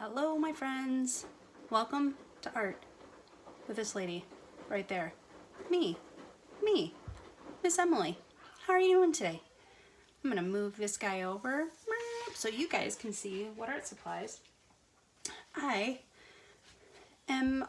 Hello, my friends. Welcome to Art with this lady right there. Me, Miss Emily. How are you doing today? I'm gonna move this guy over so you guys can see what art supplies I am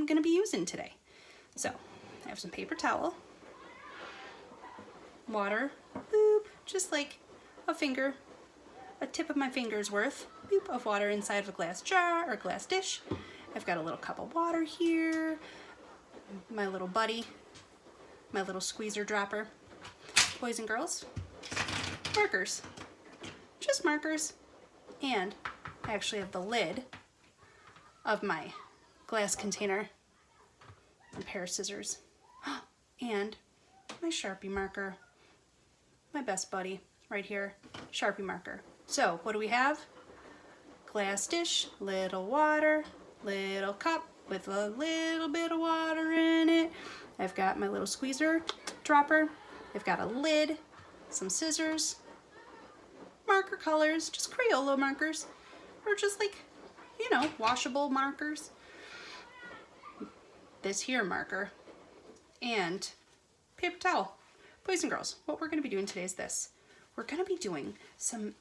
gonna be using today. So I have some paper towel, water, boop, just like a tip of my finger's worth, boop, of water inside of a glass jar or glass dish. I've got a little cup of water here, my little buddy, my little squeezer dropper. Boys and girls, markers, just markers. And I actually have the lid of my glass container, a pair of scissors, and my Sharpie marker, my best buddy right here, Sharpie marker. So what do we have? Glass dish, little water, little cup with a little bit of water in it. I've got my little squeezer dropper. I've got a lid, some scissors, marker colors, just Crayola markers, or just like, you know, washable markers. This here marker, and paper towel. Boys and girls, what we're gonna be doing today is this. We're gonna be doing some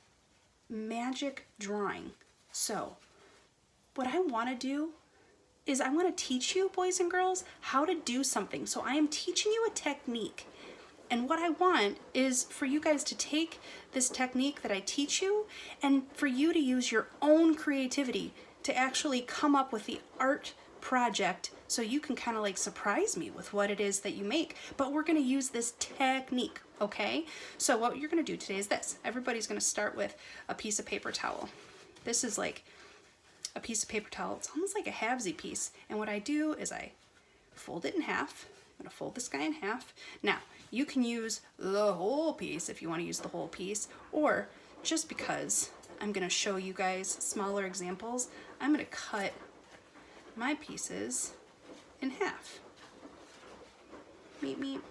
magic drawing. So what I want to do is I want to teach you, boys and girls, how to do something. So I am teaching you a technique. And what I want is for you guys to take this technique that I teach you and for you to use your own creativity to actually come up with the art project so you can kind of like surprise me with what it is that you make. But we're going to use this technique, okay? So what you're going to do today is this. Everybody's going to start with a piece of paper towel. This is like a piece of paper towel. It's almost like a halvesy piece. And what I do is I fold it in half. I'm going to fold this guy in half. Now, you can use the whole piece if you want to use the whole piece, or just because I'm going to show you guys smaller examples, I'm going to cut my pieces in half. Meep, meep.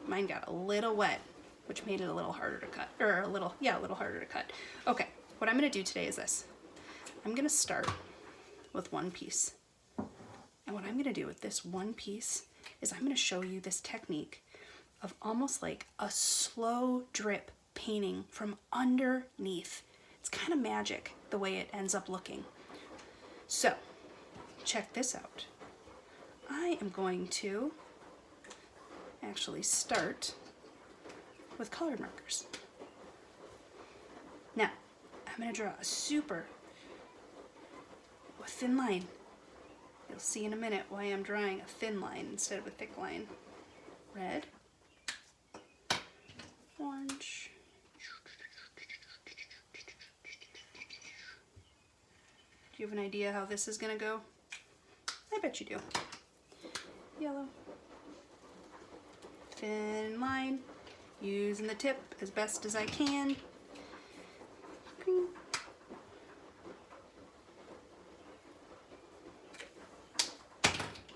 Mine got a little wet, which made it a little harder to cut, or a little harder to cut. Okay, what I'm gonna do today is this. I'm gonna start with one piece. And what I'm gonna do with this one piece is I'm gonna show you this technique of almost like a slow drip painting from underneath. It's kind of magic the way it ends up looking. So, check this out. I am going to actually start with colored markers. Now, I'm going to draw a super thin line. You'll see in a minute why I'm drawing a thin line instead of a thick line. Red, orange, do you have an idea how this is going to go? I bet you do. Yellow. Thin line. Using the tip as best as I can. Green.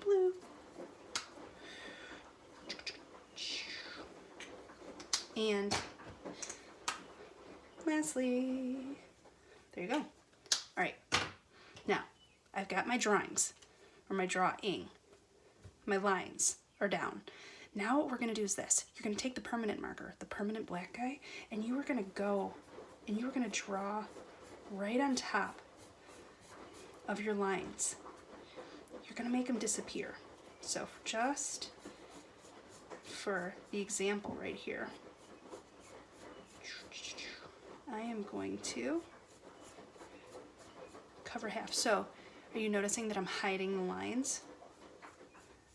Blue. And lastly, there you go. All right. Now, I've got my drawings, or my drawing. My lines are down. Now what we're gonna do is this. You're gonna take the permanent marker, the permanent black guy, and you are gonna go and you are gonna draw right on top of your lines. You're gonna make them disappear. So just for the example right here, I am going to cover half. So are you noticing that I'm hiding the lines?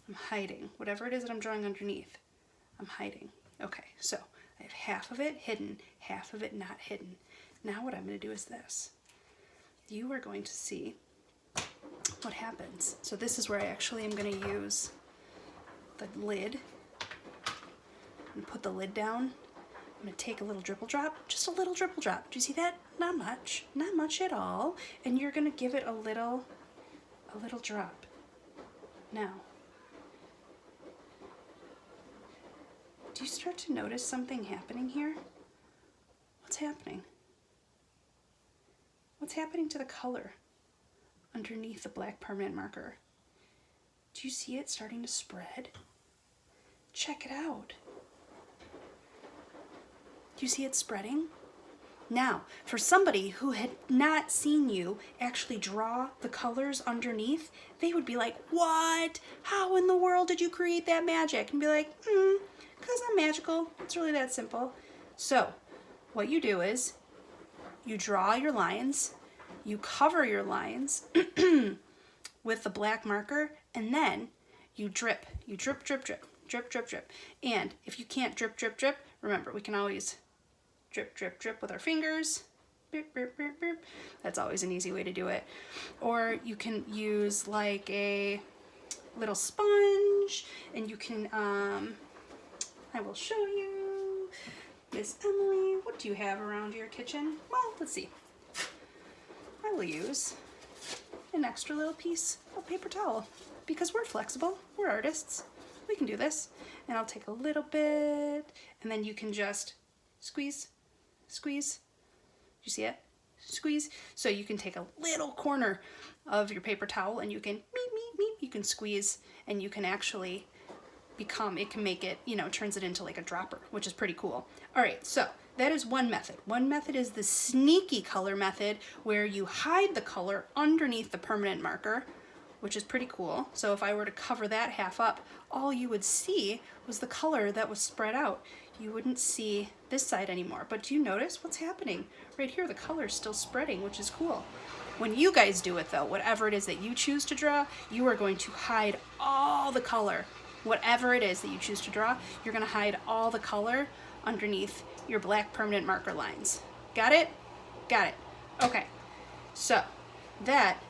I'm hiding. Whatever it is that I'm drawing underneath, I'm hiding. Okay, so I have half of it hidden, half of it not hidden. Now what I'm going to do is this. You are going to see what happens. So this is where I actually am going to use the lid and put the lid down. I'm going to take a little dribble drop, just a little dribble drop. Do you see that? Not much at all. And you're going to give it a little drop. Now, do you start to notice something happening here? What's happening? what's happening to the color underneath the black permanent marker? Do you see it starting to spread? Check it out. Do you see it spreading? Now, for somebody who had not seen you actually draw the colors underneath, they would be like, what? How in the world did you create that magic? And be like, because I'm magical. It's really that simple. So, what you do is, you draw your lines, you cover your lines with the black marker, and then you drip. You drip, drip, drip, drip, drip, drip. And if you can't drip, drip, drip, remember, we can always drip, drip, drip with our fingers. Beep, beep, beep, beep. That's always an easy way to do it. Or you can use like a little sponge, and you can, I will show you. Miss Emily, what do you have around your kitchen? Well, let's see. I will use an extra little piece of paper towel because we're flexible, we're artists. We can do this. And I'll take a little bit, and then you can just squeeze, squeeze. You see it? Squeeze. So you can take a little corner of your paper towel and you can you can squeeze, and you can actually it can make it, turns it into like a dropper, which is pretty cool. All right, so that is one method. One method is the sneaky color method, where you hide the color underneath the permanent marker, which is pretty cool. So if I were to cover that half up, all you would see was the color that was spread out. You wouldn't see this side anymore. But do you notice what's happening? Right here, the color is still spreading, which is cool. When you guys do it though, whatever it is that you choose to draw, you are going to hide all the color. Whatever it is that you choose to draw, you're gonna hide all the color underneath your black permanent marker lines. Got it? Got it. Okay, so that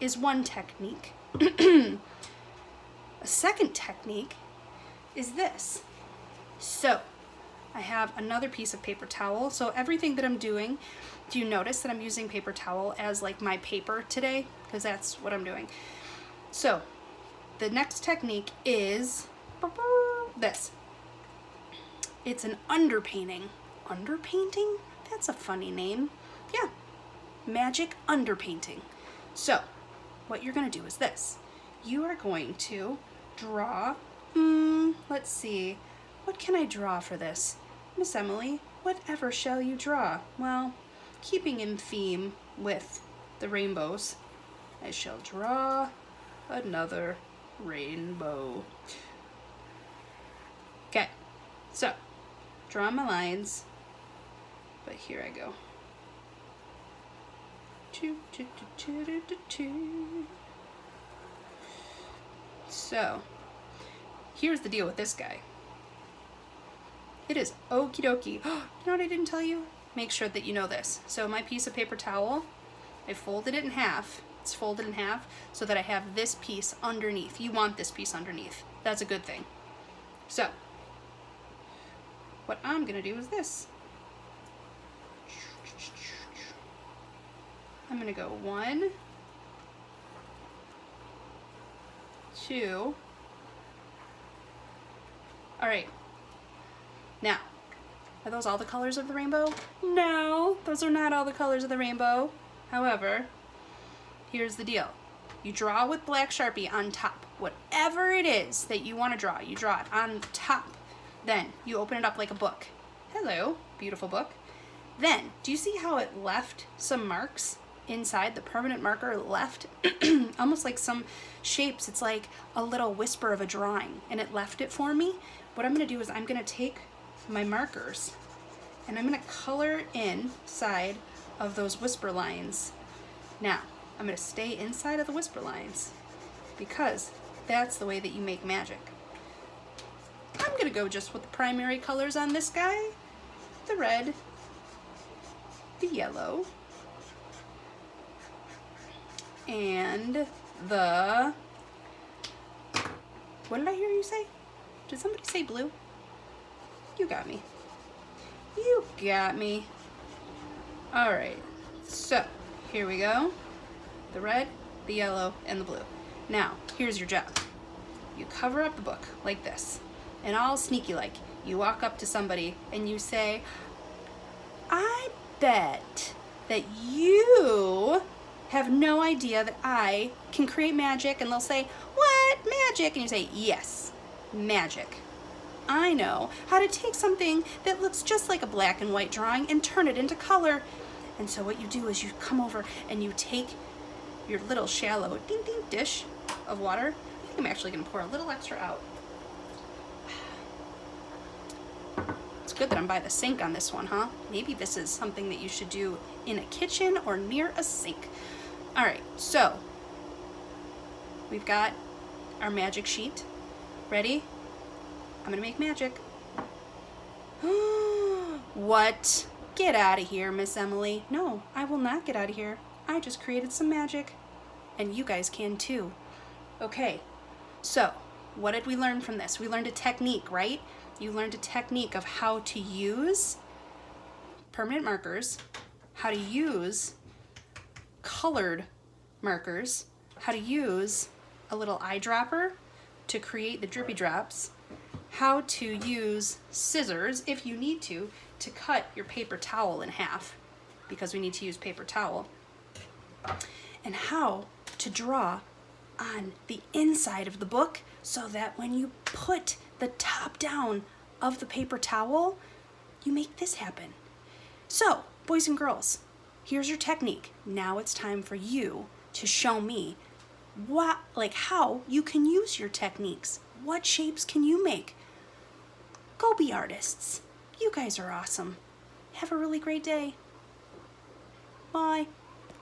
is one technique. A second technique is this. So I have another piece of paper towel. So everything that I'm doing, do you notice that I'm using paper towel as like my paper today? Because that's what I'm doing. So the next technique is this. It's an underpainting. Underpainting? That's a funny name. Yeah, magic underpainting. So what you're going to do is this. You are going to draw, let's see, what can I draw for this? Miss Emily, whatever shall you draw? Well, keeping in theme with the rainbows, I shall draw another rainbow. Okay, so draw my lines, but here I go. So here's the deal with this guy. It is okie dokie. You know what I didn't tell you? Make sure that you know this. So my piece of paper towel, I folded it in half. It's folded in half so that I have this piece underneath. You want this piece underneath. That's a good thing. So what I'm gonna do is this. I'm gonna go 1, 2. All right. Now, are those all the colors of the rainbow? No, those are not all the colors of the rainbow. However, here's the deal. You draw with black Sharpie on top. Whatever it is that you want to draw, you draw it on top. Then you open it up like a book. Hello, beautiful book. Then, do you see how it left some marks inside? The permanent marker left almost like some shapes. It's like a little whisper of a drawing, and it left it for me. What I'm going to do is I'm going to take my markers and I'm going to color inside of those whisper lines. Now, I'm going to stay inside of the whisper lines because that's the way that you make magic. I'm going to go just with the primary colors on this guy. The red, the yellow, and the, what did I hear you say? Did somebody say blue? You got me. You got me. All right, so here we go. The red, the yellow, and the blue. Now, here's your job. You cover up the book like this, and all sneaky like, you walk up to somebody and you say, I bet that you have no idea that I can create magic, and they'll say, "What? Magic?" And you say, "Yes, magic. I know how to take something that looks just like a black and white drawing and turn it into color." And so what you do is you come over and you take your little shallow ding ding dish of water. I think I'm actually gonna pour a little extra out. It's good that I'm by the sink on this one, huh? Maybe this is something that you should do in a kitchen or near a sink. All right, so we've got our magic sheet. Ready? I'm gonna make magic. What? Get out of here, Miss Emily. No, I will not get out of here. I just created some magic, and you guys can too. Okay, so what did we learn from this? We learned a technique, right? You learned a technique of how to use permanent markers, how to use colored markers, how to use a little eyedropper to create the drippy drops, how to use scissors, if you need to cut your paper towel in half, because we need to use paper towel, and how to draw on the inside of the book so that when you put the top down of the paper towel, you make this happen. So, boys and girls, here's your technique. Now it's time for you to show me how you can use your techniques. What shapes can you make? Go be artists. You guys are awesome. Have a really great day. Bye.